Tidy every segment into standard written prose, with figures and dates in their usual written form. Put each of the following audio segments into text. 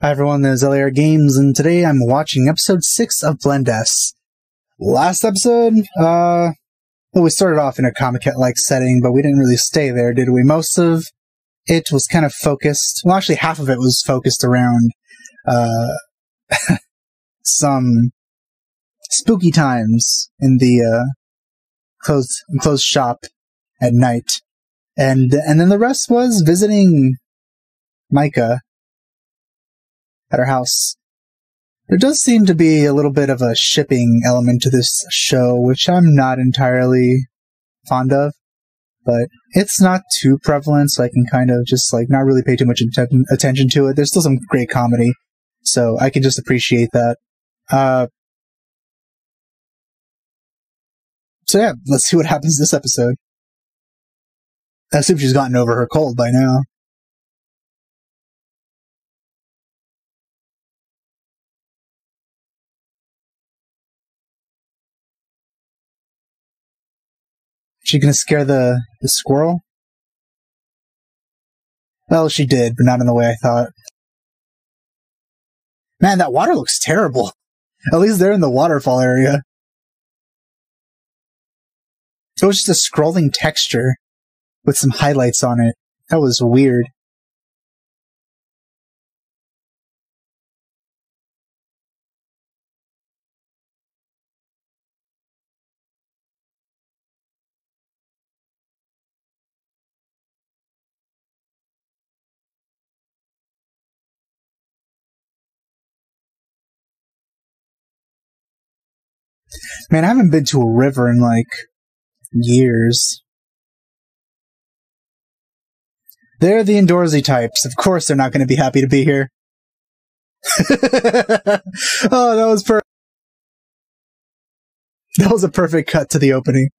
Hi everyone, there's LAR Games, and today I'm watching episode 6 of Blend S. Last episode, well, we started off in a comic-like setting, but we didn't really stay there, did we? Most of it was kind of focused, well actually half of it was focused around, some spooky times in the, closed shop at night. And then the rest was visiting Micah at her house. There does seem to be a little bit of a shipping element to this show, which I'm not entirely fond of, but it's not too prevalent, so I can kind of just not really pay too much attention to it. There's still some great comedy, so I can just appreciate that. So yeah, let's see what happens this episode. I assume she's gotten over her cold by now. She gonna scare the squirrel? Well, she did, but not in the way I thought. Man, that water looks terrible. At least they're in the waterfall area. It was just a scrolling texture with some highlights on it. That was weird. Man, I haven't been to a river in years. They're the indoorsy types. Of course they're not going to be happy to be here. Oh, that was perfect. That was a perfect cut to the opening.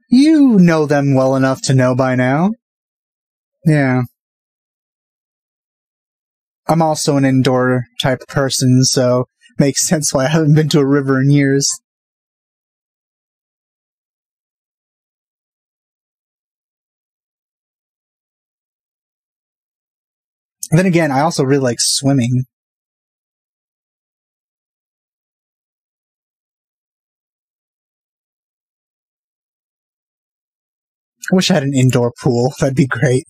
You know them well enough to know by now. Yeah. I'm also an indoor type person, so makes sense why I haven't been to a river in years. Then again, I also really like swimming. I wish I had an indoor pool. That'd be great.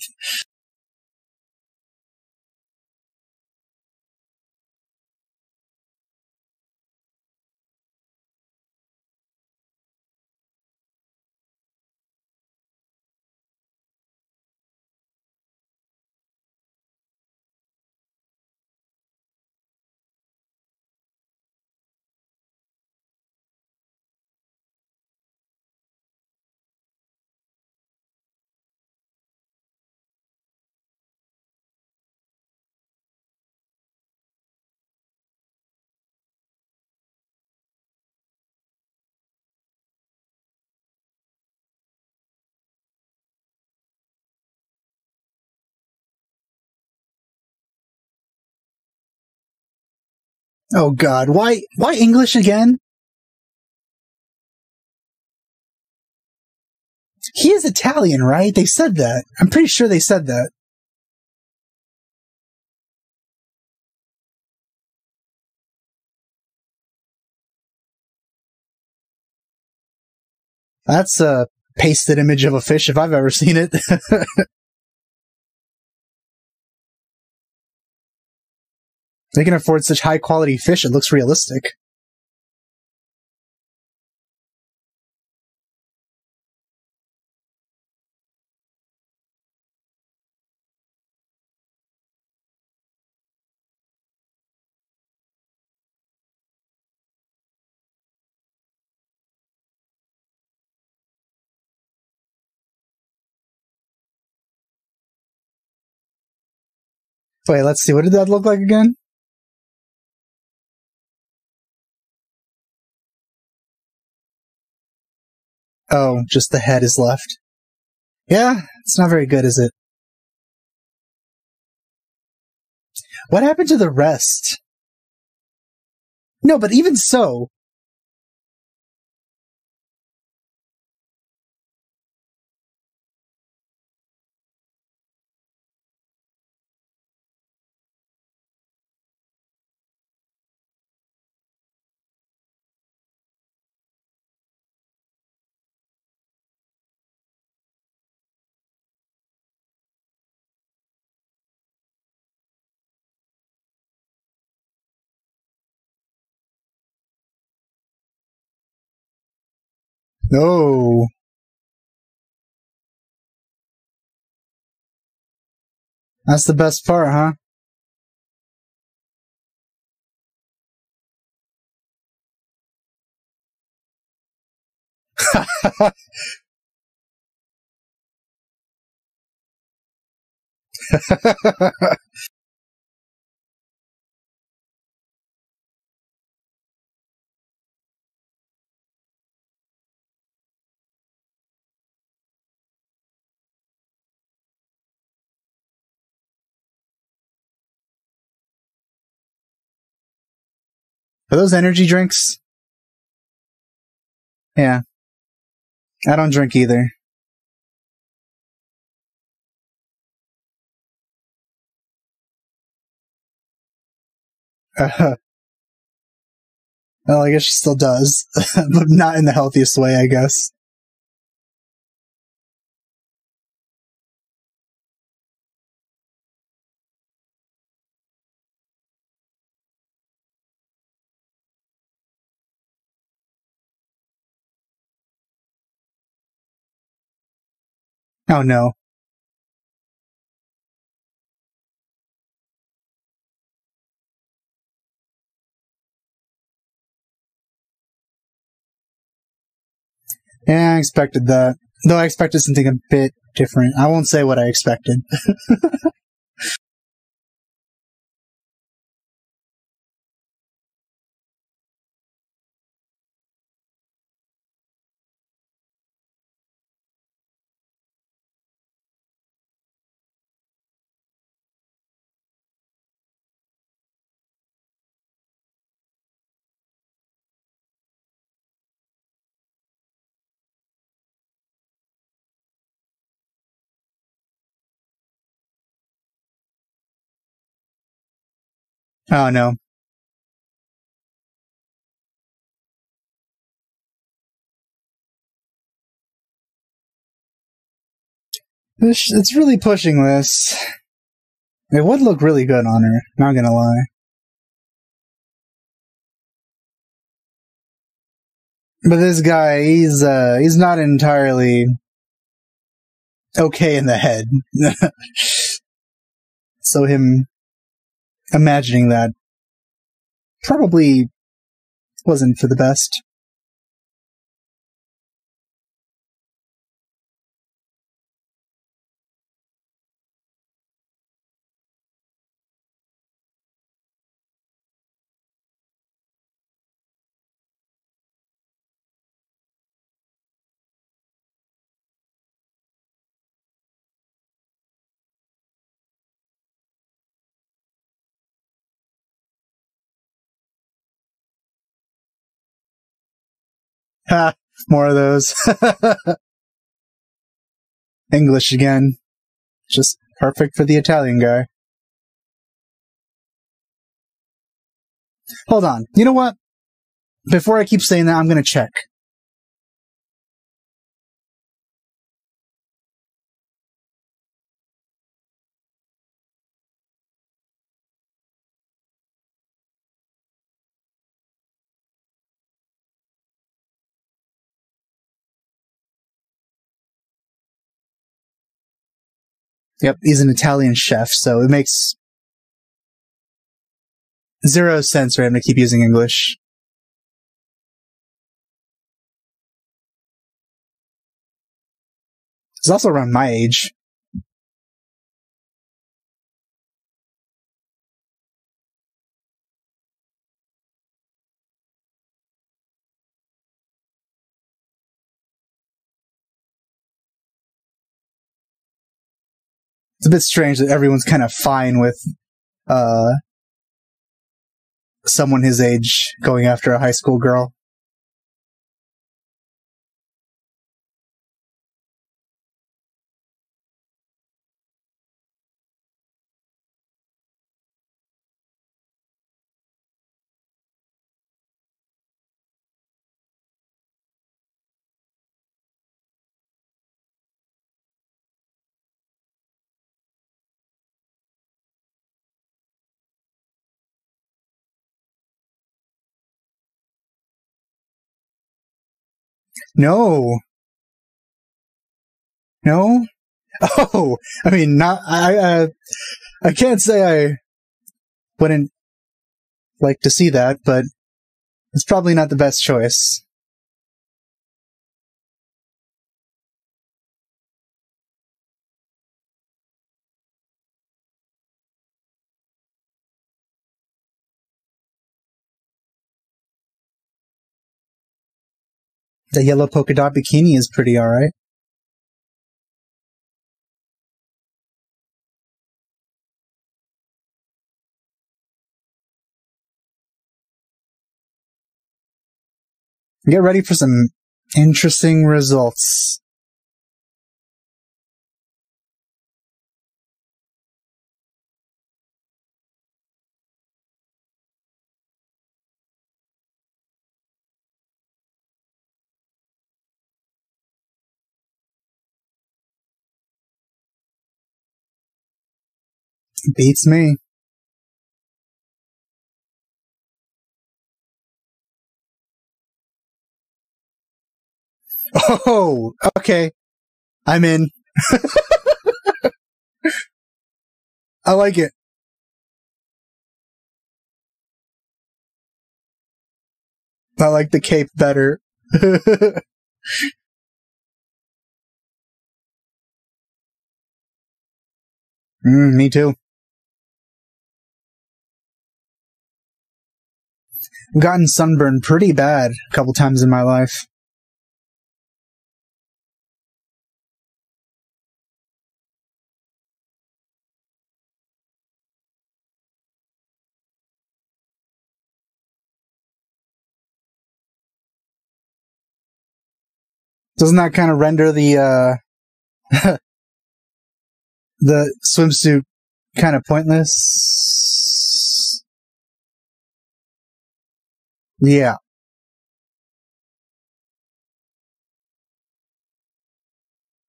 Oh god, why English again? He is Italian, right? They said that. I'm pretty sure they said that. That's a pasted image of a fish if I've ever seen it. They can afford such high quality fish, it looks realistic. Wait, let's see, what did that look like again? Oh, just the head is left. Yeah, it's not very good, is it? What happened to the rest? No, but even so... No. That's the best part, huh? Are those energy drinks? Yeah. I don't drink either. Well, I guess she still does. But not in the healthiest way, I guess. Oh no. Yeah, I expected that. Though I expected something a bit different. I won't say what I expected. Oh no. It's really pushing this. It would look really good on her, not gonna lie. But this guy, he's not entirely okay in the head. So him imagining that probably wasn't for the best. Ha! More of those. English again. Just perfect for the Italian guy. Hold on. You know what? Before I keep saying that, I'm gonna check. Yep, he's an Italian chef, so it makes zero sense for him to keep using English. He's also around my age. It's a bit strange that everyone's kind of fine with someone his age going after a high school girl. No. No? Oh, I mean, not, I can't say I wouldn't like to see that, but it's probably not the best choice. The yellow polka dot bikini is pretty alright. Get ready for some interesting results. Beats me. Oh, okay. I'm in. I like it. I like the cape better. Me too. I've gotten sunburned pretty bad a couple times in my life. Doesn't that kind of render the the swimsuit kind of pointless? Yeah.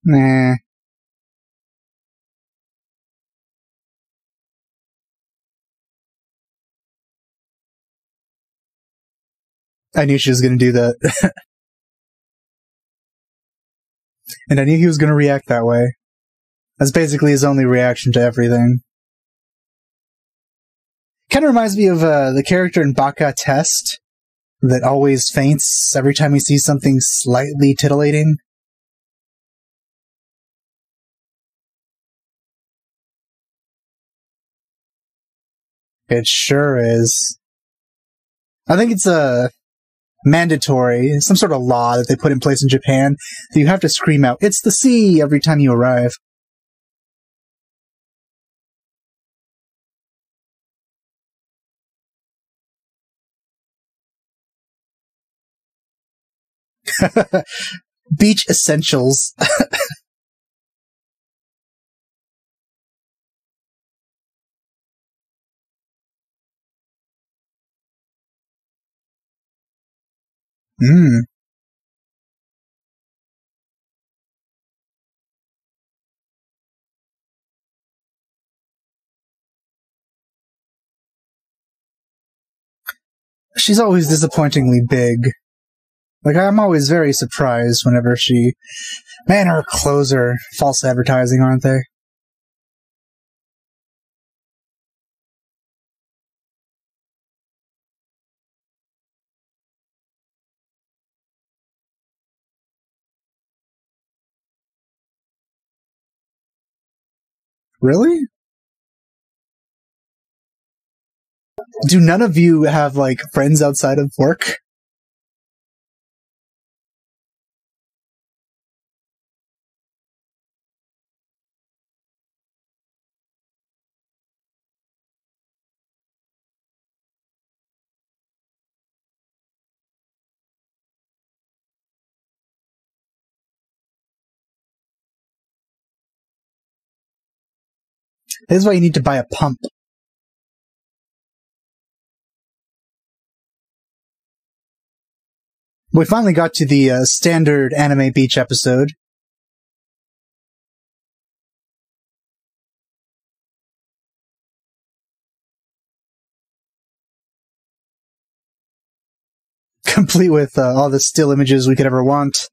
Nah. I knew she was going to do that. And I knew he was going to react that way. That's basically his only reaction to everything. Kind of reminds me of the character in Baka Test that always faints every time he sees something slightly titillating. It sure is. I think it's a mandatory, some sort of law that they put in place in Japan that you have to scream out, "It's the sea!" every time you arrive. Beach essentials. She's always disappointingly big. Like, I'm always very surprised whenever she... Man, her clothes are false advertising, aren't they? Really? Do none of you have, like, friends outside of work? This is why you need to buy a pump. We finally got to the standard anime beach episode. Complete with all the still images we could ever want.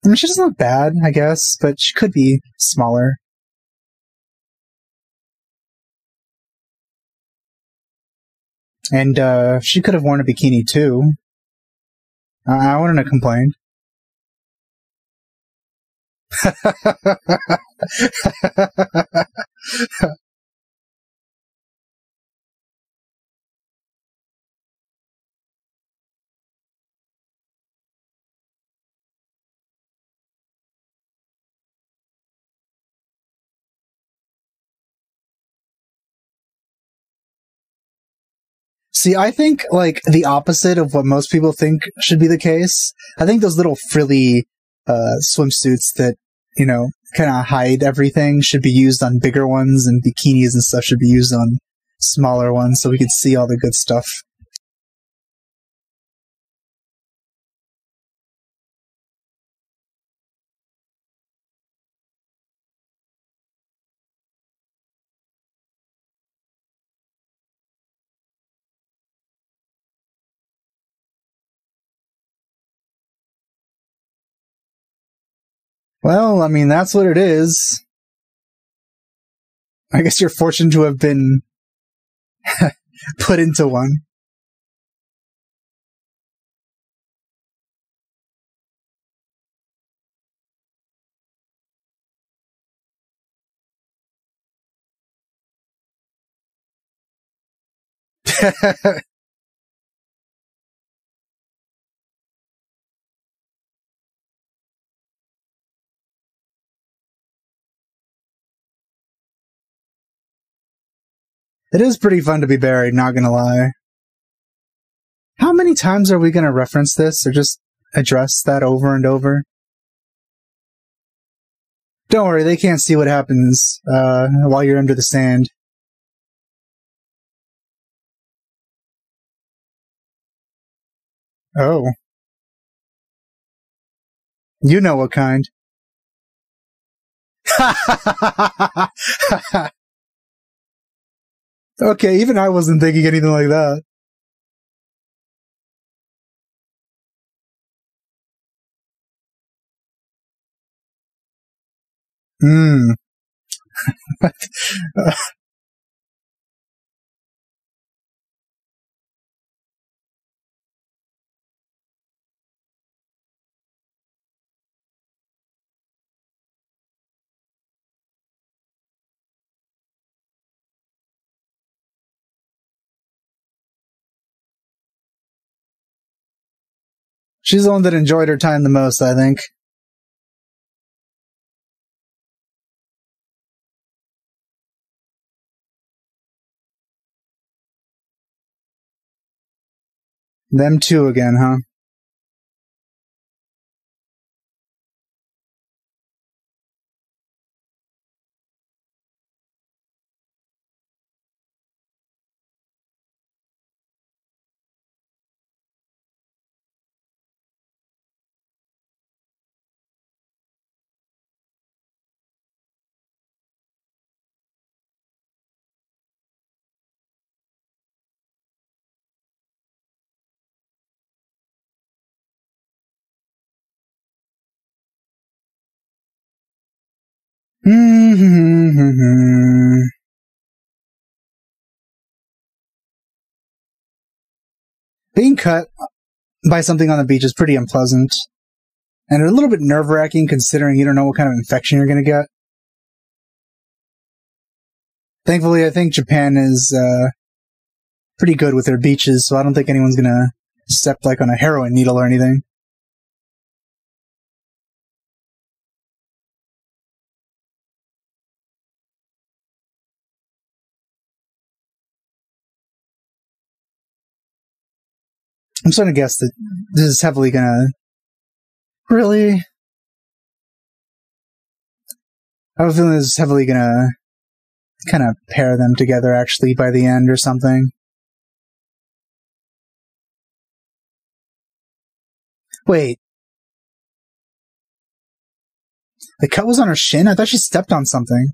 I mean, she doesn't look bad, I guess, but she could be smaller. And she could have worn a bikini too. I wouldn't have complained. See, I think, like, the opposite of what most people think should be the case. I think those little frilly swimsuits that, you know, kind of hide everything should be used on bigger ones, and bikinis and stuff should be used on smaller ones so we can see all the good stuff. Well, I mean, that's what it is. I guess you're fortunate to have been put into one. It is pretty fun to be buried, not gonna lie. How many times are we gonna reference this, or just address that over and over? Don't worry, they can't see what happens while you're under the sand. Oh. You know what kind. Okay, even I wasn't thinking anything like that. Hmm. She's the one that enjoyed her time the most, I think. Them two again, huh? Being cut by something on the beach is pretty unpleasant. And a little bit nerve-wracking considering you don't know what kind of infection you're going to get. Thankfully, I think Japan is pretty good with their beaches, so I don't think anyone's going to step like on a heroin needle or anything. I'm starting to guess that this is heavily gonna... Really? I have a feeling this is heavily gonna kind of pair them together, actually, by the end or something. Wait. The cut was on her shin? I thought she stepped on something.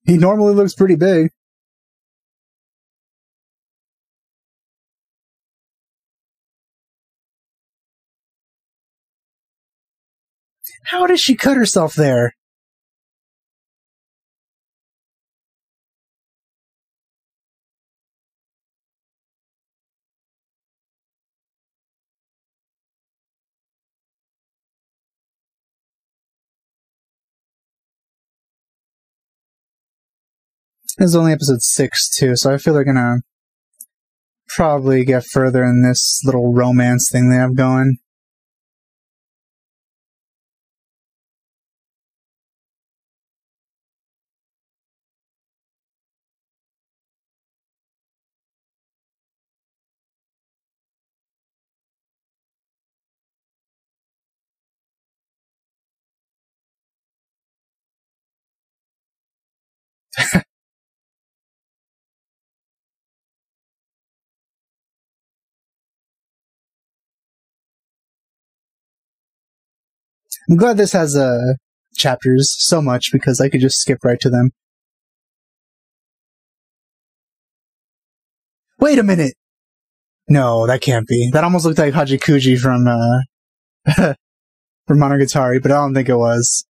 He normally looks pretty big. How did she cut herself there? This is only episode 6, too, so I feel they're gonna probably get further in this little romance thing they have going. I'm glad this has chapters so much because I could just skip right to them. Wait a minute! No, that can't be. That almost looked like Hachikuji from from Monogatari, but I don't think it was.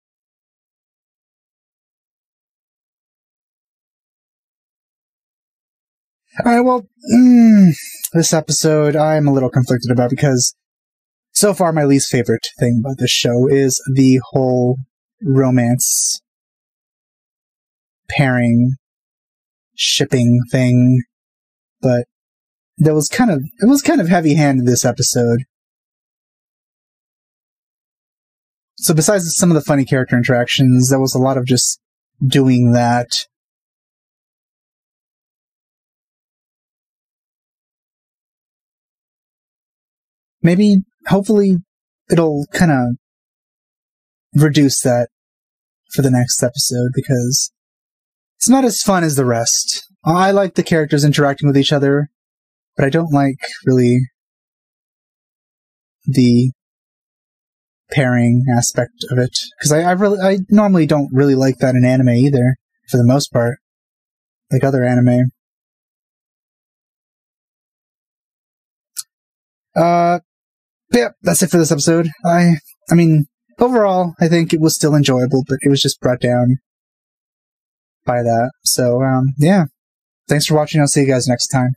Alright, well, this episode I'm a little conflicted about because so far my least favorite thing about this show is the whole romance pairing shipping thing, but it was kind of heavy-handed this episode. So besides some of the funny character interactions, there was a lot of just doing that. Maybe, hopefully, it'll kind of reduce that for the next episode, because it's not as fun as the rest. I like the characters interacting with each other, but I don't like, really, the pairing aspect of it. Because I normally don't really like that in anime either, for the most part. Like other anime. Yeah, that's it for this episode. I mean, overall, I think it was still enjoyable, but it was just brought down by that. So, yeah. Thanks for watching. I'll see you guys next time.